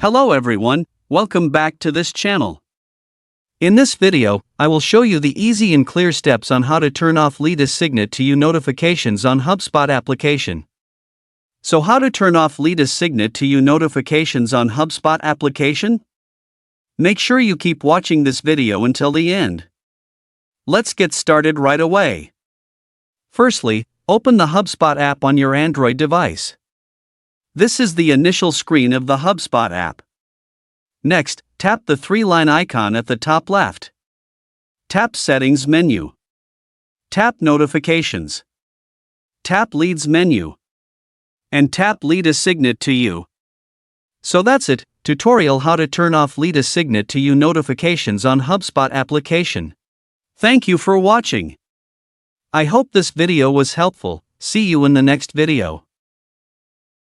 Hello everyone, welcome back to this channel. In this video, I will show you the easy and clear steps on how to turn off Lead Assignet to You notifications on HubSpot application. So how to turn off Lead Assignet to You notifications on HubSpot application? Make sure you keep watching this video until the end. Let's get started right away. Firstly, open the HubSpot app on your Android device. This is the initial screen of the HubSpot app. Next, tap the three-line icon at the top left. Tap Settings menu. Tap Notifications. Tap Leads menu. And tap Lead Assignet to You. So that's it, tutorial how to turn off Lead Assignet to You notifications on HubSpot application. Thank you for watching. I hope this video was helpful. See you in the next video.